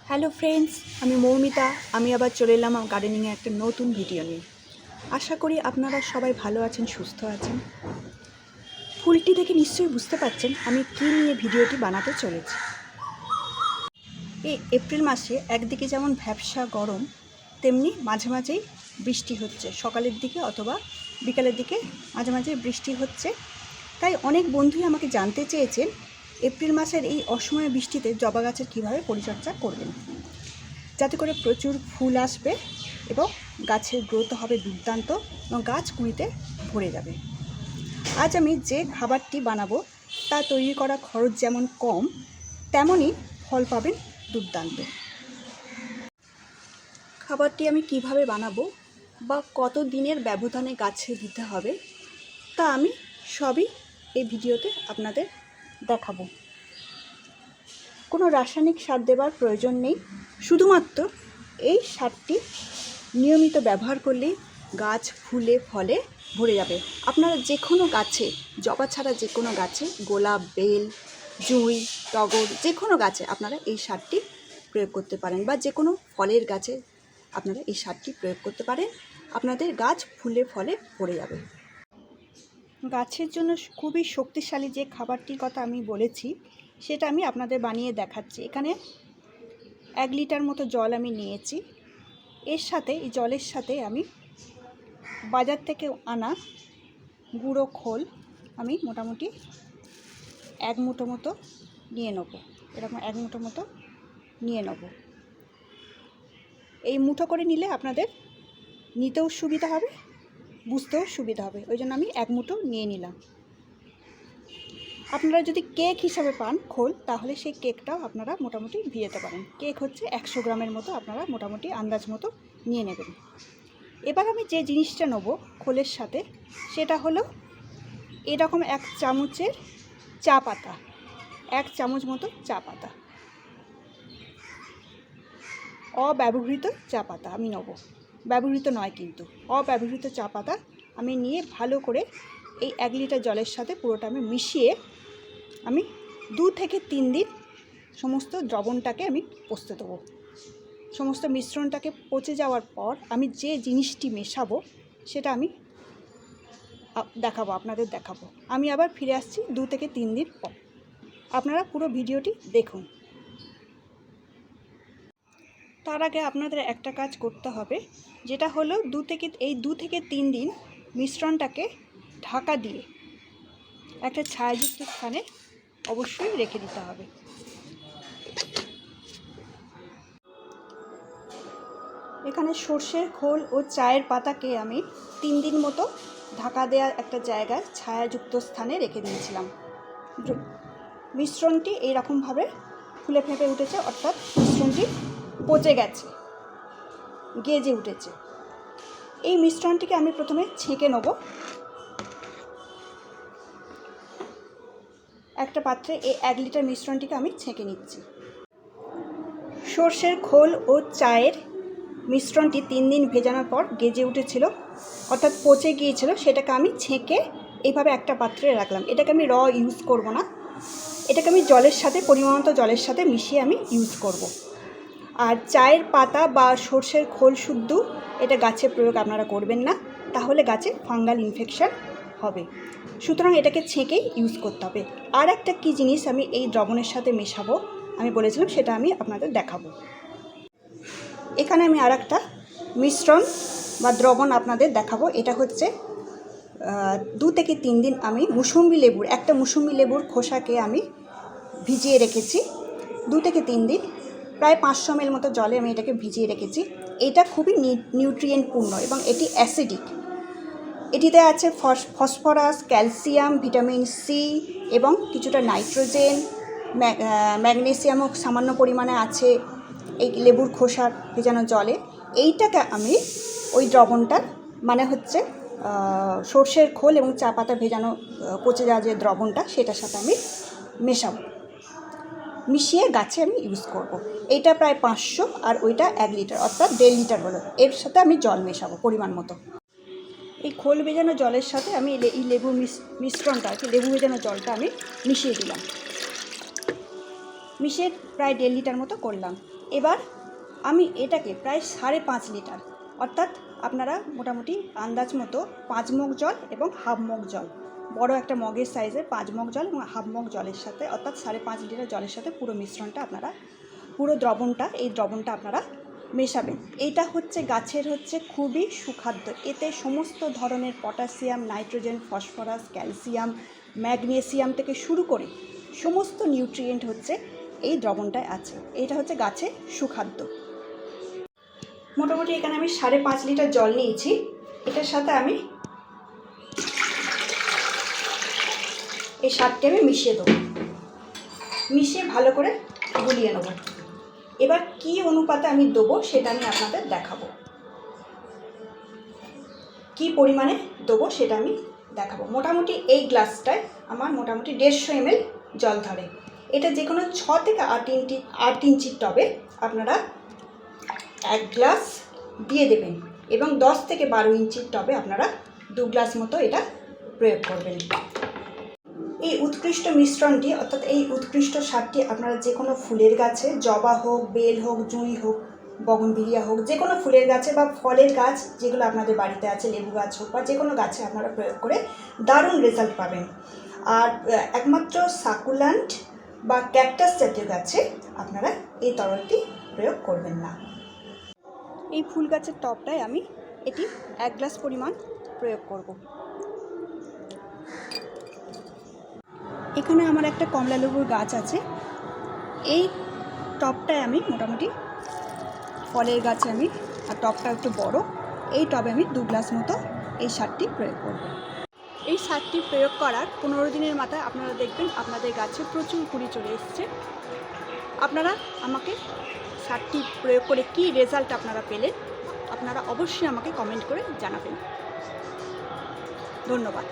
Hello friends, আমি মৌমিতা। আমি আবার চলে এলাম আমার গার্ডেনিংয়ে একটা নতুন ভিডিও নিয়ে। আশা করি আপনারা সবাই ভালো আছেন, সুস্থ আছেন। ফুলটি দেখে নিশ্চয়ই বুঝতে পারছেন আমি কী নিয়ে ভিডিওটি বানাতে চলেছি। এই এপ্রিল মাসে একদিকে যেমন ভ্যাপসা গরম, তেমনি মাঝে মাঝেই বৃষ্টি হচ্ছে, সকালের দিকে অথবা বিকালের দিকে মাঝে মাঝে বৃষ্টি হচ্ছে। তাই অনেক বন্ধুই আমাকে জানতে চেয়েছেন এপ্রিল মাসের এই অসময়ে বৃষ্টিতে জবা গাছের কীভাবে পরিচর্যা করবেন, যাতে করে প্রচুর ফুল আসবে এবং গাছের গ্রোথ হবে দুর্দান্ত এবং গাছ কুঁড়িতে ভরে যাবে। আজ আমি যে খাবারটি বানাবো তা তৈরি করা খরচ যেমন কম, তেমনই ফল পাবেন দুর্দান্ত। খাবারটি আমি কিভাবে বানাবো বা কত দিনের ব্যবধানে গাছে দিতে হবে তা আমি সবই এই ভিডিওতে আপনাদের দেখাবো। কোনো রাসায়নিক সার দেওয়ার প্রয়োজন নেই, শুধুমাত্র এই সারটি নিয়মিত ব্যবহার করলেই গাছ ফুলে ফলে ভরে যাবে। আপনারা যে কোনো গাছে, জবা ছাড়া যে কোনো গাছে, গোলাপ, বেল, জুঁই, টগর, যে কোনো গাছে আপনারা এই সারটি প্রয়োগ করতে পারেন, বা যে কোনো ফলের গাছে আপনারা এই সারটি প্রয়োগ করতে পারেন। আপনাদের গাছ ফুলে ফলে ভরে যাবে। গাছের জন্য খুবই শক্তিশালী যে খাবারটির কথা আমি বলেছি সেটা আমি আপনাদের বানিয়ে দেখাচ্ছি। এখানে 1 লিটার মতো জল আমি নিয়েছি। এর সাথে, এই জলের সাথে আমি বাজার থেকে আনা গুঁড়ো খোল আমি মোটামুটি 1 মুঠো মতো নিয়ে নেব। এরকম 1 মুঠো মতো নিয়ে নেব। এই মুঠো করে নিলে আপনাদের নিতেও সুবিধা হবে, বুঝতেও সুবিধা হবে, ওই জন্য আমি 1 মুঠো নিয়ে নিলাম। আপনারা যদি কেক হিসাবে পান খোল, তাহলে সেই কেকটাও আপনারা মোটামুটি ভিজাতে পারেন। কেক হচ্ছে 100 গ্রামের মতো আপনারা মোটামুটি আন্দাজ মতো নিয়ে নেবেন। এবার আমি যে জিনিসটা নেব খোলের সাথে, সেটা হলো এরকম 1 চামচের চা পাতা, 1 চামচ মতো চা পাতা, অব্যবহৃত চা পাতা আমি নেব, ব্যবহৃত নয় কিন্তু, অব্যবহৃত চা পাতা আমি নিয়ে ভালো করে এই 1 লিটার জলের সাথে পুরোটা আমি মিশিয়ে আমি 2 থেকে 3 দিন সমস্ত দ্রবণটাকে আমি পচতে দেবো। সমস্ত মিশ্রণটাকে পচে যাওয়ার পর আমি যে জিনিসটি মেশাবো সেটা আমি আপনাদের দেখাবো। আমি আবার ফিরে আসছি 2 থেকে 3 দিন পর। আপনারা পুরো ভিডিওটি দেখুন। তার আগে আপনাদের একটা কাজ করতে হবে, যেটা হলো 2 থেকে 3 দিন মিশ্রণটাকে ঢাকা দিয়ে একটা ছায়াযুক্ত স্থানে অবশ্যই রেখে দিতে হবে। এখানে সর্ষের খোল ও চায়ের পাতাকে আমি 3 দিন মতো ঢাকা দেওয়া একটা জায়গায় ছায়াযুক্ত স্থানে রেখে দিয়েছিলাম। মিশ্রণটি এইরকমভাবে ফুলে ফেঁপে উঠেছে, অর্থাৎ মিশ্রণটি পচে গেছে, গেজে উঠেছে। এই মিশ্রণটিকে আমি প্রথমে ছেঁকে নেব। একটা পাত্রে এই 1 লিটার মিশ্রণটিকে আমি ছেঁকে নিচ্ছি। সর্ষের খোল ও চায়ের মিশ্রণটি 3 দিন ভেজানোর পর গেজে উঠেছিল, অর্থাৎ পচে গিয়েছিল, সেটাকে আমি ছেঁকে এইভাবে একটা পাত্রে রাখলাম। এটাকে আমি ইউজ করব না, এটাকে আমি জলের সাথে, পরিমাণ মতো জলের সাথে মিশিয়ে আমি ইউজ করব। আর চায়ের পাতা বা সর্ষের খোল শুদ্ধ এটা গাছে প্রয়োগ আপনারা করবেন না, তাহলে গাছে ফাঙ্গাল ইনফেকশন হবে। সুতরাং এটাকে ছেঁকেই ইউজ করতে হবে। আর একটা কী জিনিস আমি এই দ্রবণের সাথে মেশাবো আমি বলেছিলাম, সেটা আমি আপনাদের দেখাবো। এখানে আমি আর একটা মিশ্রণ বা দ্রবণ আপনাদের দেখাবো। এটা হচ্ছে 2 থেকে 3 দিন আমি একটা মুসুম্বি লেবুর খোসাকে আমি ভিজিয়ে রেখেছি 2 থেকে 3 দিন, প্রায় 500 ml মতো জলে আমি এটাকে ভিজিয়ে রেখেছি। এটা খুবই নিউট্রিয়েন্টপূর্ণ এবং এটি অ্যাসিডিক। এটিতে আছে ফসফরাস, ক্যালসিয়াম, ভিটামিন সি এবং কিছুটা নাইট্রোজেন, ম্যাগনেসিয়ামও সামান্য পরিমাণে আছে এই লেবুর খোসার ভেজানো জলে। এইটাকে আমি ওই দ্রবণটার, মানে হচ্ছে সর্ষের খোল এবং চা পাতা ভেজানো পচে যাওয়া যে দ্রবণটা, সেটার সাথে আমি মেশাবো, মিশিয়ে গাছে আমি ইউজ করব। এইটা প্রায় 500 আর ওইটা 1 লিটার, অর্থাৎ 1.5 লিটার হলো। এর সাথে আমি জল মেশাবো পরিমাণ মতো। এই খোল ভেজানো জলের সাথে আমি এই লেবুর মিশ্রণটা, লেবু ভেজানো জলটা আমি মিশিয়ে দিলাম। মিশিয়ে প্রায় 1.5 লিটার মতো করলাম। এবার আমি এটাকে প্রায় 5.5 লিটার, অর্থাৎ আপনারা মোটামুটি আন্দাজ মতো 5 মগ জল এবং হাফ মগ জল, বড় একটা মগের সাইজের 5 মগ জল এবং হাফ মগ জলের সাথে, অর্থাৎ 5.5 লিটার জলের সাথে পুরো মিশ্রণটা আপনারা, পুরো এই দ্রবণটা আপনারা মেশাবেন। এইটা হচ্ছে গাছের খুবই সুখাদ্য। এতে সমস্ত ধরনের potassium, nitrogen, phosphorus, calcium, magnesium থেকে শুরু করে সমস্ত নিউট্রিয়েন্ট এই দ্রবণটায় আছে। এইটা হচ্ছে গাছের সুখাদ্য। মোটামুটি এখানে আমি 5.5 লিটার জল নিয়েছি। এটার সাথে আমি এই সারটি আমি মিশিয়ে দেবো, মিশিয়ে ভালো করে গুলিয়ে নেব। এবার কি অনুপাতে আমি দেবো সেটা আমি আপনাদের দেখাবো, কি পরিমাণে দেবো সেটা আমি দেখাবো। মোটামুটি এই গ্লাসটায় আমার মোটামুটি 150 ml জল ধরে। এটা যে কোনো 6 থেকে 8 ইঞ্চির টবে আপনারা 1 গ্লাস দিয়ে দেবেন এবং 10 থেকে 12 ইঞ্চির টবে আপনারা 2 গ্লাস মতো এটা প্রয়োগ করবেন। এই উৎকৃষ্ট মিশ্রণটি, অর্থাৎ এই উৎকৃষ্ট সারটি আপনারা যে কোনো ফুলের গাছে, জবা হোক, বেল হোক, জুঁই হোক, বগনভিলিয়া হোক, যে কোনো ফুলের গাছে বা ফলের গাছ যেগুলো আপনাদের বাড়িতে আছে, লেবু গাছ হোক বা যে কোনো গাছে আপনারা প্রয়োগ করে দারুণ রেজাল্ট পাবেন। আর একমাত্র সাকুল্যান্ট বা ক্যাকটাস জাতীয় গাছে আপনারা এই তরলটি প্রয়োগ করবেন না। এই ফুল গাছের টবটায় আমি এটি 1 গ্লাস পরিমাণ প্রয়োগ করব। এখানে আমার একটা কমলা লেবুর গাছ আছে। এই টবটায় আমি মোটামুটি ফলের গাছে আমি, আর টবটা একটু বড়, এই টবে আমি 2 গ্লাস মতো এই সারটি প্রয়োগ করব। এই সারটি প্রয়োগ করার 15 দিনের মাথায় আপনারা দেখবেন আপনাদের গাছে প্রচুর কুড়ি চলে এসছে। আপনারা আমাকে সারটি প্রয়োগ করে কী রেজাল্ট আপনারা পেলেন আপনারা অবশ্যই আমাকে কমেন্ট করে জানাবেন। ধন্যবাদ।